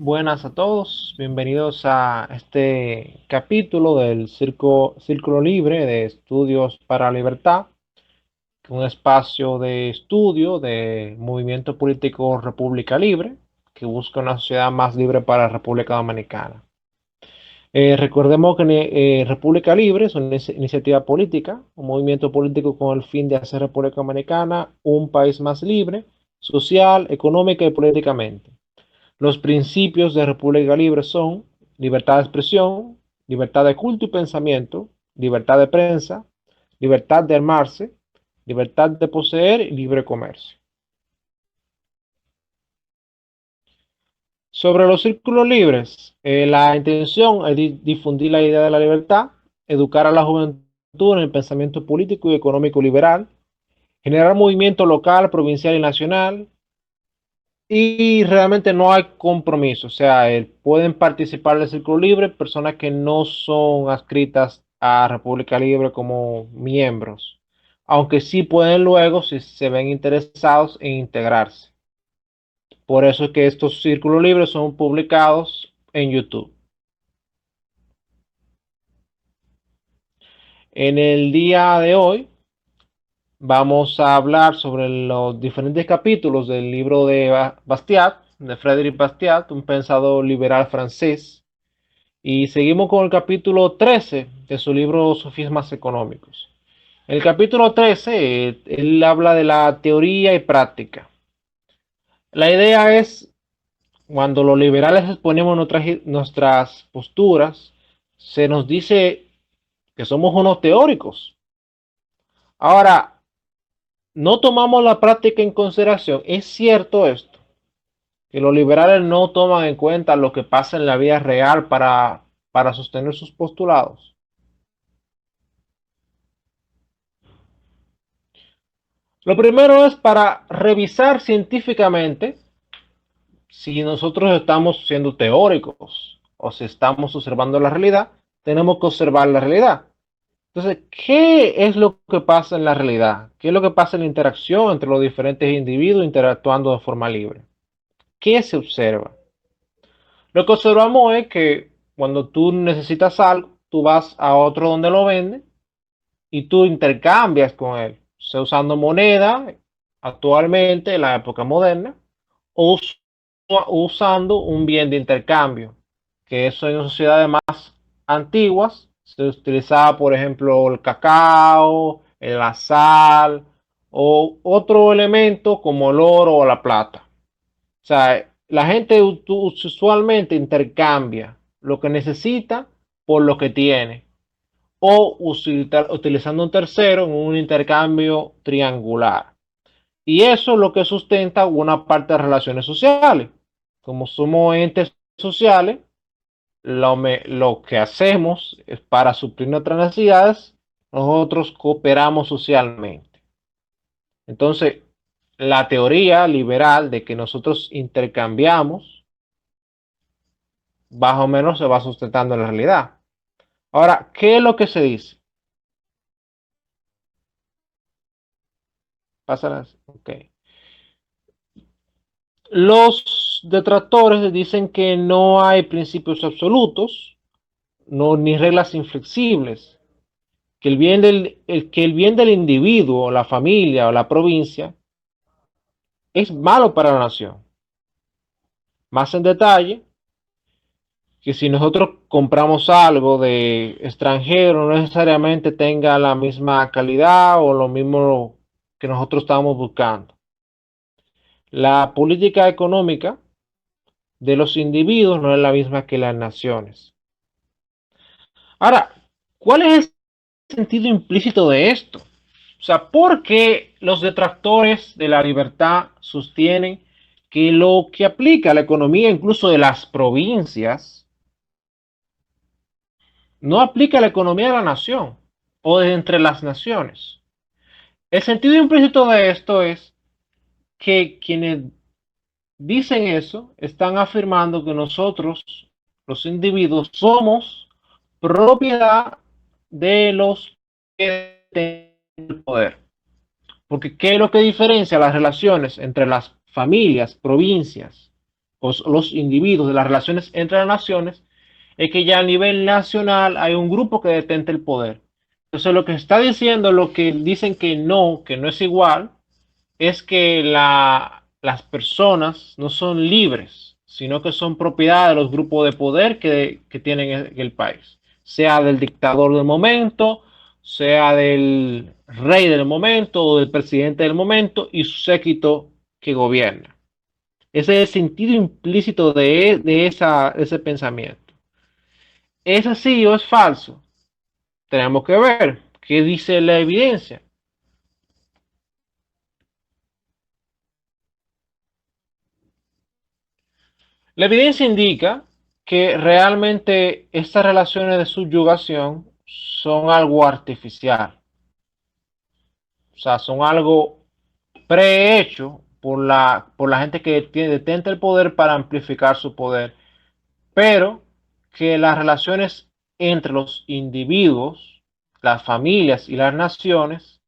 Buenas a todos, bienvenidos a este capítulo del Círculo Libre de Estudios para la Libertad, un espacio de estudio del movimiento político República Libre, que busca una sociedad más libre para la República Dominicana. Recordemos que República Libre es una iniciativa política, un movimiento político con el fin de hacer República Dominicana un país más libre, social, económica y políticamente. Los principios de República Libre son libertad de expresión, libertad de culto y pensamiento, libertad de prensa, libertad de armarse, libertad de poseer y libre comercio. Sobre los círculos libres, la intención es difundir la idea de la libertad, educar a la juventud en el pensamiento político y económico liberal, generar movimiento local, provincial y nacional, y realmente no hay compromiso, o sea, pueden participar del Círculo Libre personas que no son adscritas a República Libre como miembros, aunque sí pueden luego, si se ven interesados, en integrarse. Por eso es que estos Círculos Libres son publicados en YouTube. En el día de hoy vamos a hablar sobre los diferentes capítulos del libro de Bastiat, de Frédéric Bastiat, un pensador liberal francés. Y seguimos con el capítulo 13 de su libro Sofismas Económicos. En el capítulo 13, él habla de la teoría y práctica. La idea es, cuando los liberales exponemos nuestras posturas, se nos dice que somos unos teóricos. Ahora, no tomamos la práctica en consideración. ¿Es cierto esto? Que los liberales no toman en cuenta lo que pasa en la vida real para sostener sus postulados. Lo primero es para revisar científicamente si nosotros estamos siendo teóricos o si estamos observando la realidad, tenemos que observar la realidad. Entonces, ¿qué es lo que pasa en la realidad? ¿Qué es lo que pasa en la interacción entre los diferentes individuos interactuando de forma libre? ¿Qué se observa? Lo que observamos es que cuando tú necesitas algo, tú vas a otro donde lo venden y tú intercambias con él, sea usando moneda actualmente en la época moderna o usando un bien de intercambio, que eso en sociedades más antiguas se utilizaba, por ejemplo, el cacao, la sal o otro elemento como el oro o la plata. O sea, la gente usualmente intercambia lo que necesita por lo que tiene o utilizando un tercero en un intercambio triangular. Y eso es lo que sustenta una parte de relaciones sociales. Como somos entes sociales, lo que hacemos es para suplir nuestras necesidades, nosotros cooperamos socialmente. Entonces, la teoría liberal de que nosotros intercambiamos, más o menos se va sustentando en la realidad. Ahora, ¿qué es lo que se dice? Pásalas. Ok. Los detractores dicen que no hay principios absolutos, no, ni reglas inflexibles, que el bien del individuo, la familia o la provincia es malo para la nación. Más en detalle, que si nosotros compramos algo de extranjero, no necesariamente tenga la misma calidad o lo mismo que nosotros estamos buscando. La política económica de los individuos no es la misma que las naciones. Ahora, ¿cuál es el sentido implícito de esto? O sea, ¿por qué los detractores de la libertad sostienen que lo que aplica a la economía incluso de las provincias no aplica a la economía de la nación o de entre las naciones? El sentido implícito de esto es que quienes dicen eso están afirmando que nosotros, los individuos, somos propiedad de los que tienen el poder. Porque ¿qué es lo que diferencia las relaciones entre las familias, provincias pues, los individuos, de las relaciones entre las naciones, es que ya a nivel nacional hay un grupo que detenta el poder. Entonces lo que está diciendo, lo que dicen que no es igual, es que las personas no son libres, sino que son propiedad de los grupos de poder que tienen el país, sea del dictador del momento, sea del rey del momento o del presidente del momento y su séquito que gobierna. Ese es el sentido implícito de ese pensamiento. ¿Es así o es falso? Tenemos que ver qué dice la evidencia. La evidencia indica que realmente estas relaciones de subyugación son algo artificial, o sea, son algo prehecho por la gente que detenta el poder para amplificar su poder, pero que las relaciones entre los individuos, las familias y las naciones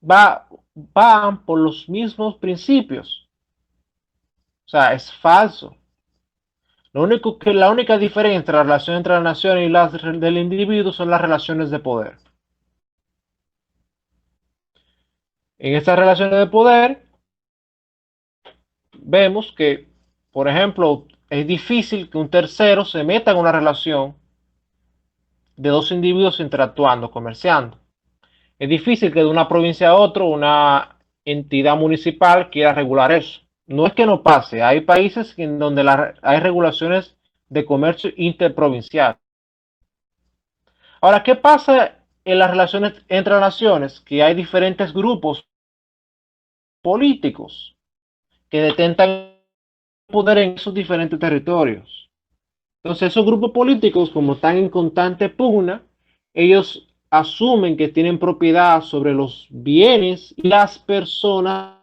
van por los mismos principios. O sea, es falso. La única diferencia entre la relación entre la nación y las del individuo son las relaciones de poder. En estas relaciones de poder vemos que, por ejemplo, es difícil que un tercero se meta en una relación de dos individuos interactuando, comerciando. Es difícil que de una provincia a otra una entidad municipal quiera regular eso. No es que no pase, hay países en donde hay regulaciones de comercio interprovincial. Ahora, ¿qué pasa en las relaciones entre naciones? Que hay diferentes grupos políticos que detentan poder en esos diferentes territorios. Entonces, esos grupos políticos, como están en constante pugna, ellos asumen que tienen propiedad sobre los bienes y las personas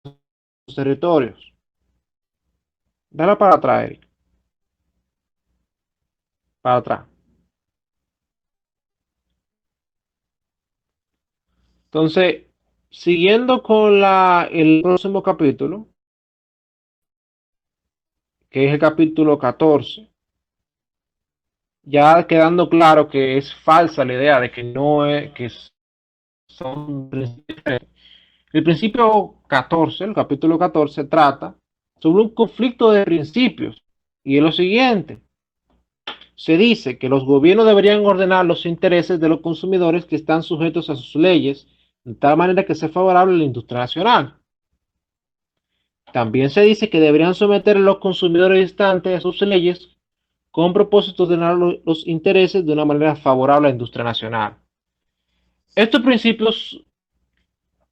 de los territorios. Dale para atrás, Eric. Para atrás. Entonces, siguiendo con el próximo capítulo, que es el capítulo 14, ya quedando claro que es falsa la idea de que no es, que son principios. El principio 14, el capítulo 14, trata sobre un conflicto de principios. Y es lo siguiente. Se dice que los gobiernos deberían ordenar los intereses de los consumidores que están sujetos a sus leyes, de tal manera que sea favorable a la industria nacional. También se dice que deberían someter a los consumidores distantes a sus leyes con propósito de ordenar los intereses de una manera favorable a la industria nacional. Estos principios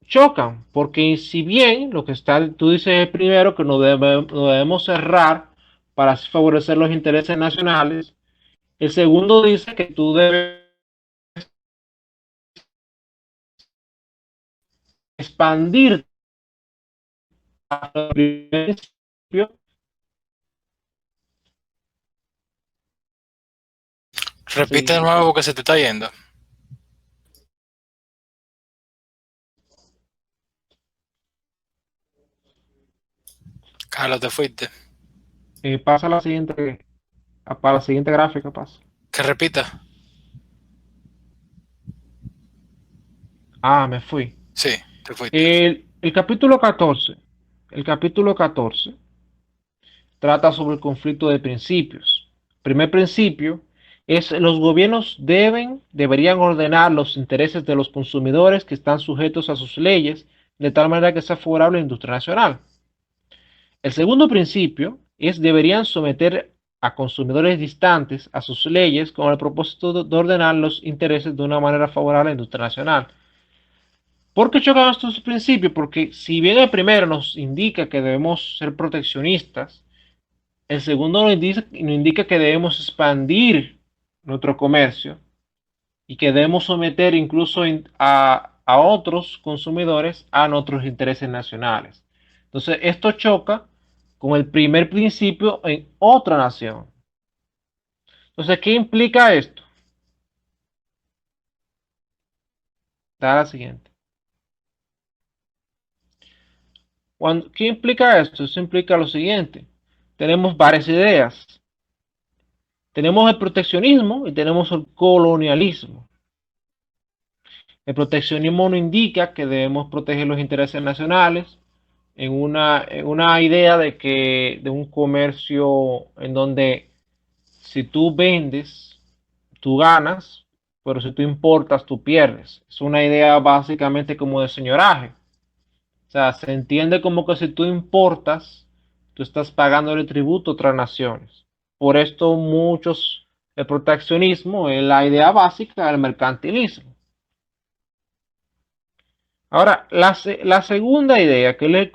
chocan, porque si bien lo que está, tú dices primero que no debemos cerrar para favorecer los intereses nacionales, el segundo dice que tú debes expandir el principio. Repite de nuevo porque se te está yendo. Carlos, te fuiste. Pasa a la siguiente, para la siguiente gráfica, pasa. Que repita. Ah, me fui. Sí, te fuiste. El capítulo 14, el capítulo 14 trata sobre el conflicto de principios. Primer principio es los gobiernos deberían ordenar los intereses de los consumidores que están sujetos a sus leyes de tal manera que sea favorable a la industria nacional. El segundo principio es deberían someter a consumidores distantes a sus leyes con el propósito de ordenar los intereses de una manera favorable a la industria nacional. ¿Por qué chocan estos principios? Porque si bien el primero nos indica que debemos ser proteccionistas, el segundo nos indica que debemos expandir nuestro comercio y que debemos someter incluso a otros consumidores a nuestros intereses nacionales. Entonces, esto choca con el primer principio en otra nación. Entonces, ¿qué implica esto? Da la siguiente. ¿Qué implica esto? Eso implica lo siguiente. Tenemos varias ideas. Tenemos el proteccionismo y tenemos el colonialismo. El proteccionismo nos indica que debemos proteger los intereses nacionales en una idea de un comercio en donde si tú vendes, tú ganas, pero si tú importas, tú pierdes. Es una idea básicamente como de señoraje. O sea, se entiende como que si tú importas, tú estás pagando el tributo a otras naciones. Por esto el proteccionismo es la idea básica del mercantilismo. Ahora, la segunda idea, que es el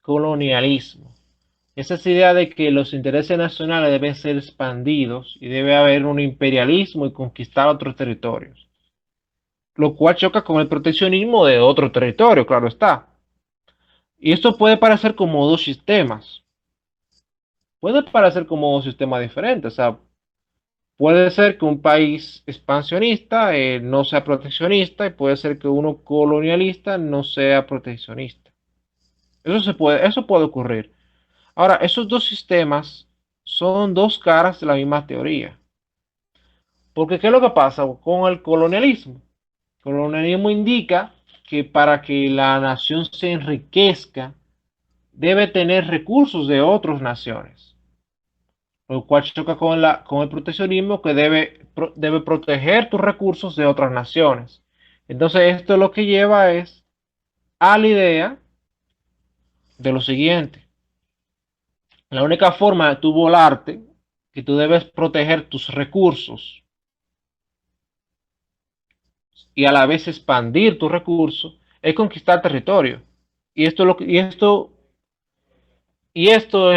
colonialismo, es esa idea de que los intereses nacionales deben ser expandidos y debe haber un imperialismo y conquistar otros territorios, lo cual choca con el proteccionismo de otro territorio, claro está. Y esto puede parecer como dos sistemas, puede parecer como dos sistemas diferentes, o sea, puede ser que un país expansionista no sea proteccionista y puede ser que uno colonialista no sea proteccionista. Eso puede ocurrir. Ahora, esos dos sistemas son dos caras de la misma teoría. Porque, ¿qué es lo que pasa con el colonialismo? El colonialismo indica que para que la nación se enriquezca, debe tener recursos de otras naciones, lo cual choca con el proteccionismo que debe proteger tus recursos de otras naciones. Entonces, esto lo que lleva es a la idea de lo siguiente. La única forma de tú volarte, que tú debes proteger tus recursos y a la vez expandir tus recursos, es conquistar territorio. Y esto es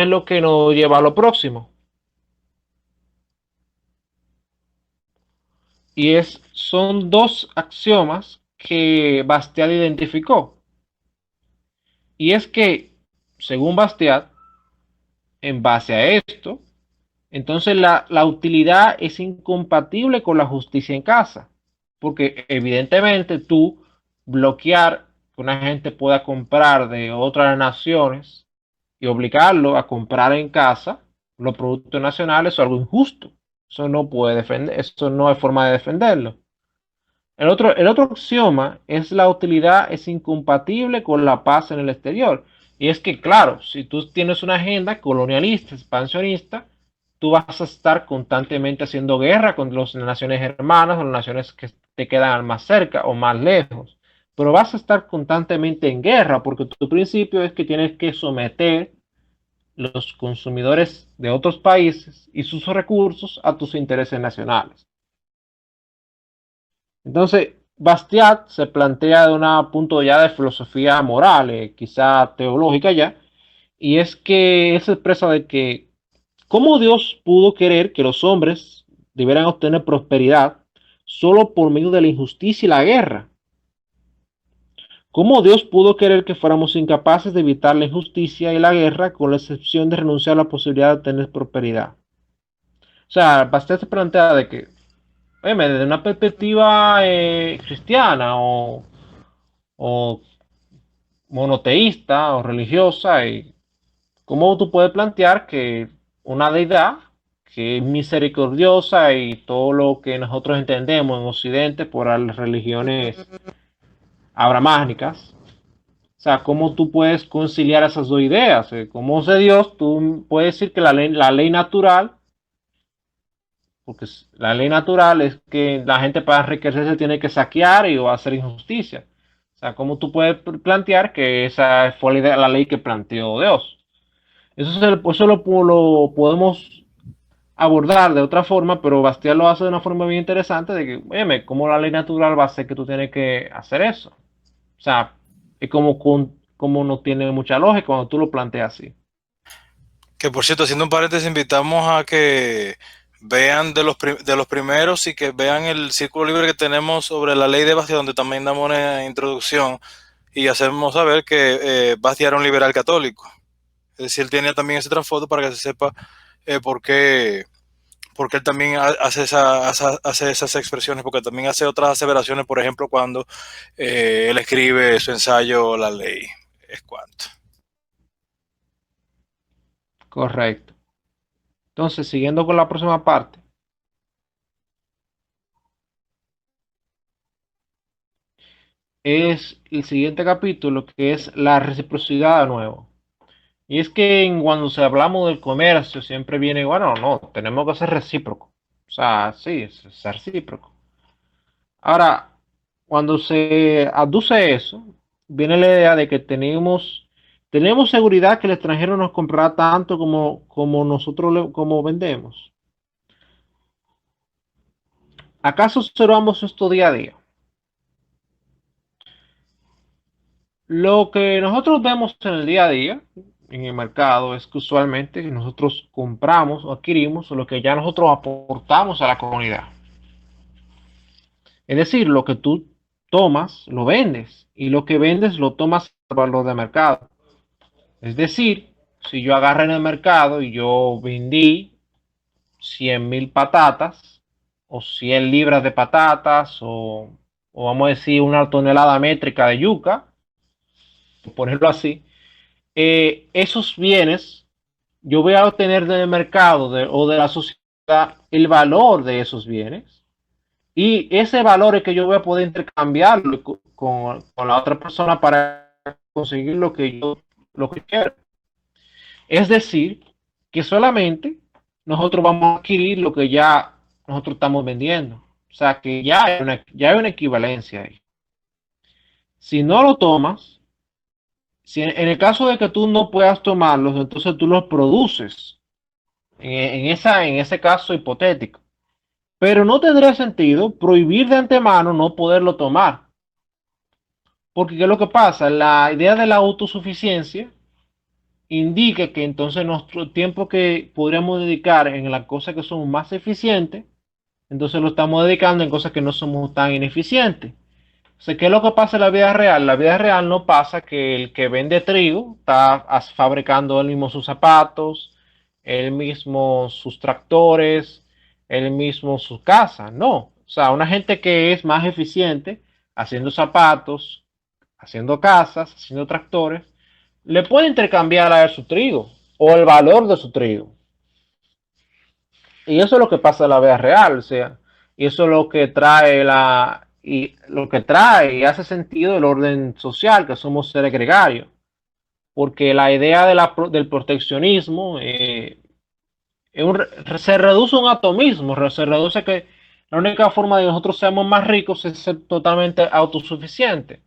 lo que nos lleva a lo próximo. Son dos axiomas que Bastiat identificó. Y es que, según Bastiat, en base a esto, entonces la utilidad es incompatible con la justicia en casa. Porque evidentemente tú bloquear que una gente pueda comprar de otras naciones y obligarlo a comprar en casa los productos nacionales es algo injusto. Eso no puede defender, eso no hay forma de defenderlo. El otro axioma es la utilidad es incompatible con la paz en el exterior. Y es que, claro, si tú tienes una agenda colonialista, expansionista, tú vas a estar constantemente haciendo guerra con las naciones hermanas o las naciones que te quedan más cerca o más lejos. Pero vas a estar constantemente en guerra porque tu principio es que tienes que someter los consumidores de otros países y sus recursos a tus intereses nacionales. Entonces, Bastiat se plantea de un punto ya de filosofía moral, quizá teológica ya, y es que se expresa de que cómo Dios pudo querer que los hombres debieran obtener prosperidad solo por medio de la injusticia y la guerra. ¿Cómo Dios pudo querer que fuéramos incapaces de evitar la injusticia y la guerra con la excepción de renunciar a la posibilidad de obtener prosperidad? O sea, Bastiat se plantea de que, desde una perspectiva cristiana o monoteísta o religiosa, y cómo tú puedes plantear que una deidad que es misericordiosa y todo lo que nosotros entendemos en Occidente por las religiones abramánicas, o sea, cómo tú puedes conciliar esas dos ideas. Como es de Dios, tú puedes decir que la ley natural, porque la ley natural es que la gente para enriquecerse tiene que saquear o hacer injusticia. O sea, ¿cómo tú puedes plantear que esa fue la ley que planteó Dios? Eso lo podemos abordar de otra forma, pero Bastián lo hace de una forma bien interesante de que, oye, ¿cómo la ley natural va a hacer que tú tienes que hacer eso? O sea, es como no tiene mucha lógica cuando tú lo planteas así. Que por cierto, haciendo un paréntesis, invitamos a que vean de los primeros y que vean el círculo libre que tenemos sobre la ley de Bastia, donde también damos una introducción y hacemos saber que Bastia era un liberal católico. Es decir, él tenía también ese trasfondo para que se sepa por qué porque él también hace esas expresiones, porque también hace otras aseveraciones, por ejemplo, cuando él escribe su ensayo La Ley. Es cuanto. Correcto. Entonces, siguiendo con la próxima parte, es el siguiente capítulo que es la reciprocidad de nuevo. Y es que cuando se hablamos del comercio siempre viene, bueno, no, tenemos que ser recíproco. O sea, sí, es recíproco. Ahora, cuando se aduce eso, viene la idea de que tenemos seguridad que el extranjero nos comprará tanto como nosotros como vendemos. ¿Acaso observamos esto día a día? Lo que nosotros vemos en el día a día, en el mercado, es que usualmente nosotros compramos o adquirimos lo que ya nosotros aportamos a la comunidad. Es decir, lo que tú tomas, lo vendes, y lo que vendes lo tomas al valor de mercado. Es decir, si yo agarré en el mercado y yo vendí 100.000 patatas, o 100 libras de patatas, o vamos a decir una tonelada métrica de yuca, por ponerlo así, esos bienes yo voy a obtener del mercado o de la sociedad el valor de esos bienes, y ese valor es que yo voy a poder intercambiarlo con la otra persona para conseguir lo que quiero. Es decir, que solamente nosotros vamos a adquirir lo que ya nosotros estamos vendiendo. O sea que ya hay una equivalencia ahí. Si no lo tomas, si en el caso de que tú no puedas tomarlos, entonces tú los produces en ese caso hipotético. Pero no tendría sentido prohibir de antemano no poderlo tomar. Porque ¿qué es lo que pasa? La idea de la autosuficiencia indica que entonces nuestro tiempo que podríamos dedicar en las cosas que son más eficientes, entonces lo estamos dedicando en cosas que no somos tan ineficientes. O sea, ¿qué es lo que pasa en la vida real? La vida real no pasa que el que vende trigo está fabricando él mismo sus zapatos, él mismo sus tractores, él mismo su casa. No. O sea, una gente que es más eficiente haciendo zapatos, haciendo casas, haciendo tractores, le puede intercambiar a él su trigo o el valor de su trigo. Y eso es lo que pasa en la vida real, o sea, y eso es lo que trae lo que trae y hace sentido el orden social, que somos seres gregarios, porque la idea del proteccionismo se reduce a un atomismo, se reduce a que la única forma de que nosotros seamos más ricos es ser totalmente autosuficientes.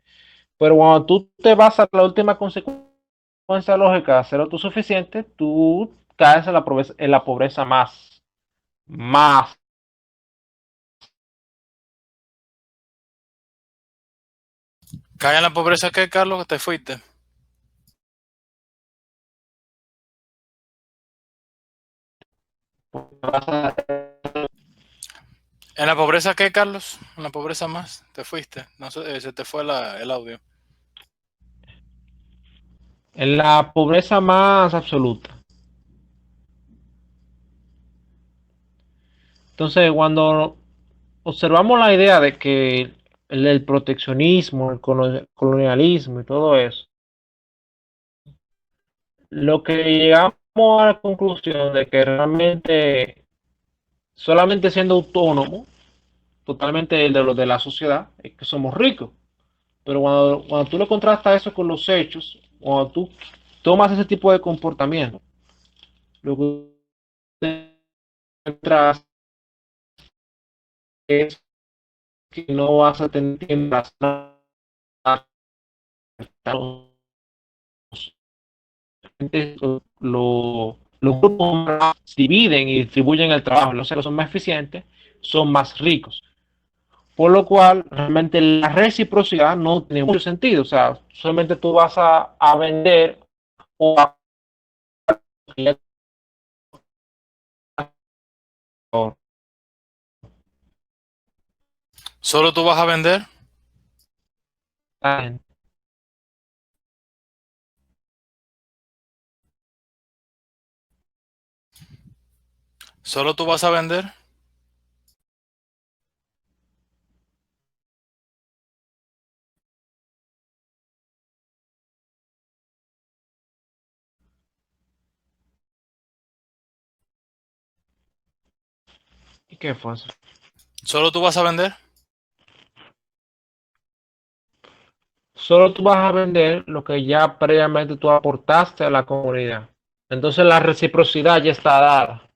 Pero cuando tú te vas a la última consecuencia lógica de ser autosuficiente, tú caes en la pobreza más. ¿Cae en la pobreza qué, Carlos? Que te fuiste. ¿En la pobreza qué, Carlos? ¿En la pobreza más? ¿Te fuiste? No sé, se te fue el audio. En la pobreza más absoluta. Entonces, cuando observamos la idea de que el proteccionismo, el colonialismo y todo eso, lo que llegamos a la conclusión de que realmente solamente siendo autónomo, totalmente de lo de la sociedad, es que somos ricos. Pero cuando tú le contrastas eso con los hechos, cuando tú tomas ese tipo de comportamiento, lo que encuentras es que no vas a tener tiempo para los, los grupos se dividen y distribuyen el trabajo, los que son más eficientes son más ricos. Por lo cual, realmente la reciprocidad no tiene mucho sentido. O sea, solamente tú vas a vender o a ¿Solo tú vas a vender? ¿Solo tú vas a vender? ¿Y qué fue eso? Solo tú vas a vender. Solo tú vas a vender lo que ya previamente tú aportaste a la comunidad. Entonces la reciprocidad ya está dada.